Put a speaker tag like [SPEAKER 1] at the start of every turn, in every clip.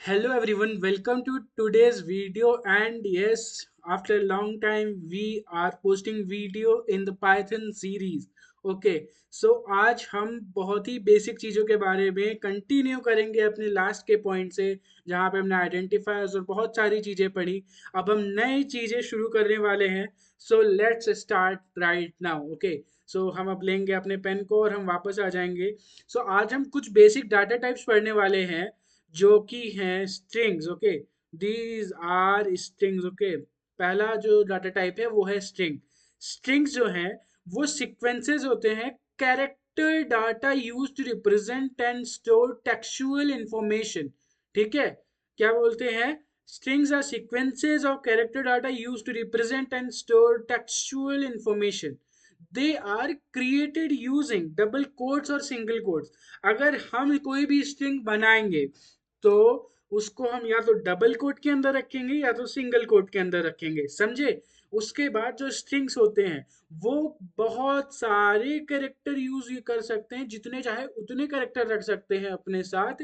[SPEAKER 1] Hello everyone, welcome to today's video. And yes, after a long time we are posting video in the Python series. Okay so आज हम बहुत ही basic चीज़ों के बारे में continue करेंगे अपने लास्ट के पॉइंट से, जहाँ पे हमने आइडेंटिफायर्स और बहुत सारी चीज़ें पढ़ी। अब हम नई चीज़ें शुरू करने वाले हैं। So let's start right now. Okay so हम अब लेंगे अपने पेन को और हम वापस आ जाएंगे। सो आज हम कुछ बेसिक डाटा टाइप्स पढ़ने वाले हैं जो कि हैं strings. Okay these are strings. Okay पहला जो डाटा टाइप है वो है स्ट्रिंग। स्ट्रिंग्स जो हैं वो सीक्वेंसेस होते हैं, character data use to represent and store textual information. ठीक है, क्या बोलते हैं? Strings are sequences of character data use to represent and store textual information. They are created using double quotes और सिंगल कोट्स। अगर हम कोई भी स्ट्रिंग बनाएंगे तो उसको हम या तो डबल कोट के अंदर रखेंगे या तो सिंगल कोट के अंदर रखेंगे, समझे? उसके बाद जो स्ट्रिंग्स होते हैं वो बहुत सारे कैरेक्टर यूज कर सकते हैं, जितने चाहे उतने कैरेक्टर रख सकते हैं अपने साथ।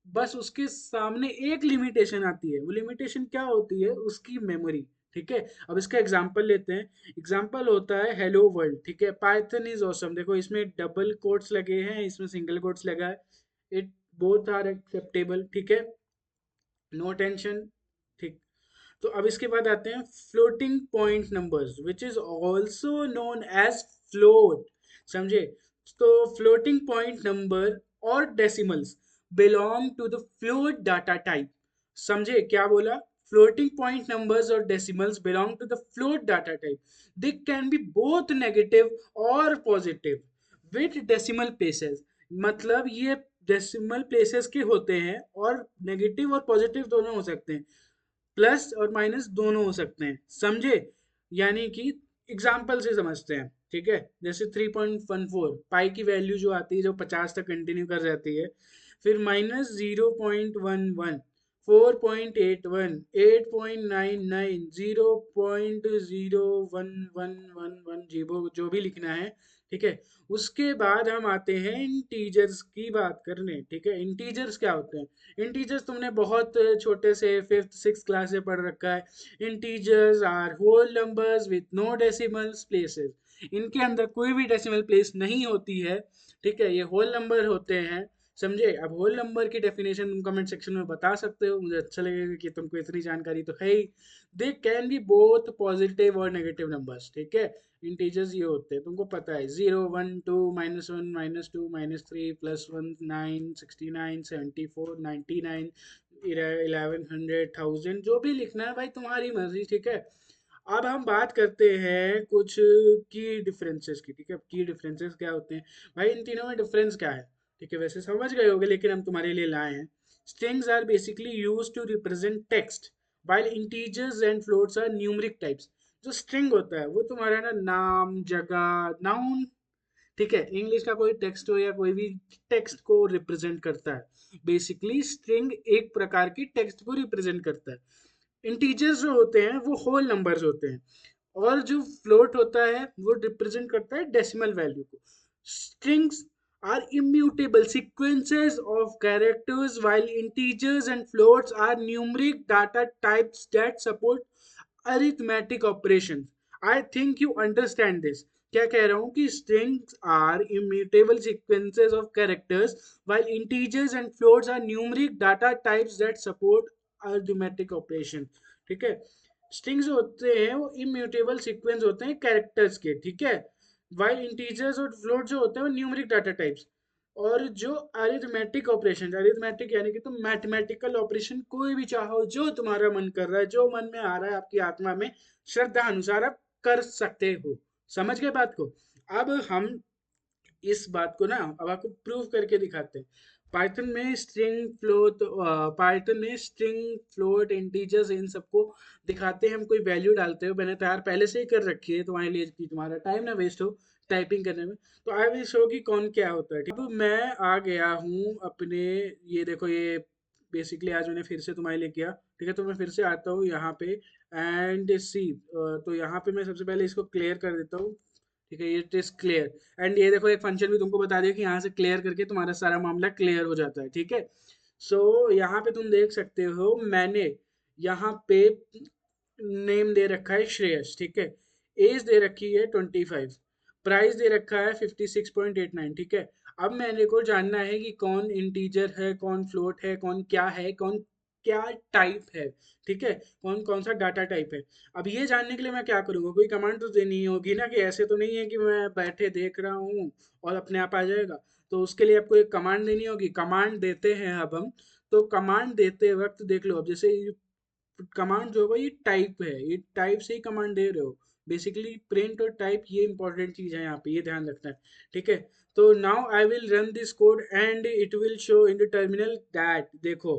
[SPEAKER 1] बस उसके सामने एक लिमिटेशन आती है। वो लिमिटेशन क्या होती है? उसकी मेमोरी। ठीक है, अब इसका एग्जांपल लेते हैं। एग्जांपल होता है हेलो वर्ल्ड। ठीक है, पाइथन इज ऑसम। देखो इसमें डबल कोट्स लगे हैं, इसमें सिंगल कोट्स लगा है। It both are acceptable. ठीक है, नो टेंशन। ठीक, तो अब इसके बाद आते हैं floating point numbers which is also known as float. समझे? तो फ्लोटिंग पॉइंट नंबर और decimals belong to the float data type. समझे क्या बोला? फ्लोटिंग पॉइंट नंबर्स और decimals belong to the float data type. They can be both negative और positive with decimal places. मतलब ये डेसिमल प्लेसेस के होते हैं और नेगेटिव और पॉजिटिव दोनों हो सकते हैं, प्लस और माइनस दोनों हो सकते हैं। समझे? यानी कि एग्जाम्पल से समझते हैं। ठीक है, जैसे 3.14 पाई की वैल्यू जो आती है, जो 50 तक कंटिन्यू कर जाती है, फिर माइनस 0.11, 4.81, 8.99, 0.011111, जो भी लिखना है। ठीक है, उसके बाद हम आते हैं इंटीजर्स की बात करने। ठीक है, इंटीजर्स क्या होते हैं? इंटीजर्स तुमने बहुत छोटे से फिफ्थ सिक्स क्लास से पढ़ रखा है। Integers are whole numbers with no decimals places. इनके अंदर कोई भी डेसिमल प्लेस नहीं होती है। ठीक है, ये होल नंबर होते हैं। समझे? अब होल नंबर की डेफिनेशन तुम कमेंट सेक्शन में बता सकते हो, मुझे अच्छा लगेगा कि तुमको इतनी जानकारी तो है ही। They can be both positive और नेगेटिव नंबर्स। ठीक है, इंटीजर्स ये होते हैं, तुमको पता है, 0 1 2 -1 -2 -3 +1 9 69 74 99 1100 1000, जो भी लिखना है भाई तुम्हारी मर्जी। ठीक है, अब हम बात करते हैं कुछ की डिफरेंसेस की। ठीक है, की डिफरेंसेस क्या होते हैं भाई? इन तीनों में डिफरेंस क्या है? ठीक है, वैसे समझ गए होगे लेकिन हम तुम्हारे लिए लाए हैं। Strings are basically used to represent text while integers and floats are numeric types। जो स्ट्रिंग होता है वो तुम्हारा ना नाम, जगह, नाउन, ठीक है, इंग्लिश का कोई टेक्स्ट हो या कोई भी टेक्स्ट को रिप्रेजेंट करता है। बेसिकली स्ट्रिंग एक प्रकार की टेक्स्ट को रिप्रेजेंट करता है। इंटीजर्स जो होते हैं वो होल नंबर्स होते हैं, और जो फ्लोट होता है वो रिप्रेजेंट करता है डेसिमल वैल्यू को। Strings are immutable sequences of characters, while integers and floats are numeric data types that support arithmetic operations। I think you understand this। क्या कह रहा हूँ कि strings are immutable sequences of characters while integers and floats are numeric data types that support arithmetic operation। ठीक है, strings जो होते हैं वो इम्यूटेबल सीक्वेंस होते हैं कैरेक्टर्स के। ठीक है, वाइल इंटीजर्स और फ्लोट जो होते हैं वो न्यूमेरिक डाटा टाइप्स। और जो अरिथमेटिक ऑपरेशन, अरिथमेटिक यानी कि तुम मैथमेटिकल ऑपरेशन कोई भी चाहो, जो तुम्हारा मन कर रहा है, जो मन में आ रहा है आपकी आत्मा में, श्रद्धा अनुसार आप कर सकते हो। समझ गए बात को? अब हम इस बात को ना अब आपको प्रूव करके दिखाते हैं। पाइथन में स्ट्रिंग फ्लोट इंटीजर्स इन सबको दिखाते हैं। हम कोई वैल्यू डालते हो, मैंने तो यार पहले से ही कर रखी है तुम्हारे लिए कि तुम्हारा टाइम ना वेस्ट हो टाइपिंग करने में। तो आई विल शो कि कौन क्या होता है। ठीक है, अब मैं आ गया हूँ अपने, ये देखो, ये बेसिकली आज मैंने फिर से तुम्हारे लिए किया। ठीक है, तो मैं फिर से आता हूँ यहाँ पे एंड सी। तो यहाँ पे मैं सबसे पहले इसको क्लियर कर देता हूँ। ठीक है, ये इट इज क्लियर। एंड ये देखो एक फंक्शन भी तुमको बता दिया कि यहाँ से क्लियर करके तुम्हारा सारा मामला क्लियर हो जाता है। ठीक है, सो यहाँ पे तुम देख सकते हो, मैंने यहाँ पे नेम दे रखा है श्रेयस, ठीक है। एज दे रखी है 25, प्राइस दे रखा है 56.89, ठीक है। अब मेरे को जानना है कि कौन इंटीजर है, कौन फ्लोट है, कौन क्या टाइप है, ठीक है, कौन कौन सा डाटा टाइप है। अब ये जानने के लिए मैं क्या करूँगा, कोई कमांड तो देनी ही होगी ना, कि ऐसे तो नहीं है कि मैं बैठे देख रहा हूँ और अपने आप आ जाएगा। तो उसके लिए आपको एक कमांड देनी होगी, कमांड देते हैं अब हम। तो कमांड देते वक्त देख लो, अब जैसे कमांड जो होगा ये टाइप है, ये टाइप से ही कमांड दे रहे हो। बेसिकली प्रिंट और टाइप ये इंपॉर्टेंट चीज है, यहाँ पे ये ध्यान रखना है, ठीक है। तो now I will run this code and it will show in the terminal that, देखो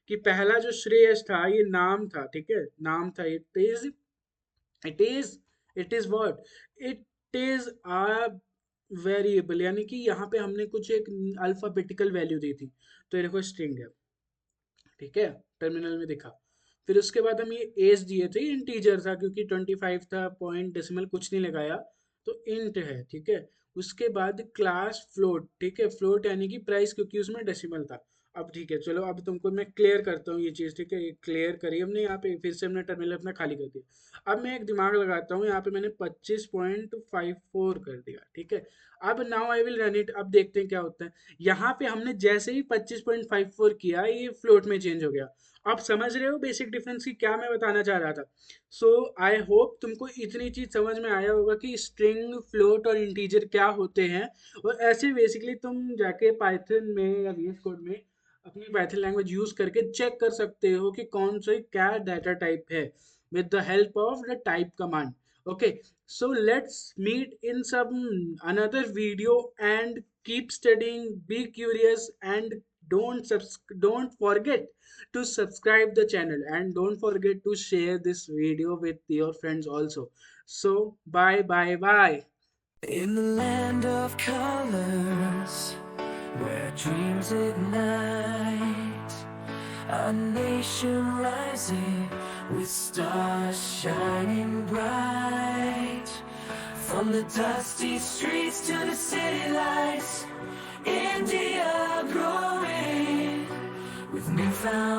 [SPEAKER 1] कि पहला जो श्रेयस था ये नाम था, ठीक है, नाम था। It is it is what, it is a variable, यानी कि यहाँ पे हमने कुछ एक अल्फाबेटिकल वैल्यू दी थी, तो ये देखो स्ट्रिंग है, ठीक है, टर्मिनल में दिखा। फिर उसके बाद हम ये एज दिए थे, इंटीजर था क्योंकि 25 था, पॉइंट डेसिमल कुछ नहीं लगाया, तो इंट है, ठीक है। उसके बाद क्लास फ्लोट, ठीक है, फ्लोट यानी कि प्राइस, क्योंकि उसमें डेसिमल था। अब ठीक है, चलो अब तुमको मैं क्लियर करता हूँ ये चीज़, ठीक है, ये क्लियर करी हमने यहाँ पे, फिर से हमने टर्मिनल अपना खाली कर दिया। अब मैं एक दिमाग लगाता हूँ, यहाँ पे मैंने 25.54 कर दिया, ठीक है। अब now I will run it, अब देखते हैं क्या होता है। यहाँ पे हमने जैसे ही 25.54 किया, ये फ्लोट में चेंज हो गया। आप समझ रहे हो बेसिक डिफरेंस की क्या मैं बताना चाह रहा था। सो आई होप तुमको इतनी चीज समझ में आया होगा कि स्ट्रिंग, फ्लोट और इंटीजर क्या होते हैं। और ऐसे बेसिकली तुम जाके पाइथन में या वीएस कोड में अपनी पाइथन लैंग्वेज यूज करके चेक कर सकते हो कि कौन सा क्या डाटा टाइप है, with the help of the type command. Okay, so let's meet in some another video, and keep studying, be curious, and don't forget to subscribe the channel, and don't forget to share this video with your friends also. So bye bye bye.
[SPEAKER 2] In the land of colors, where dreams ignite, a nation rising with stars shining bright. From the dusty streets to the city lights, India growing with newfound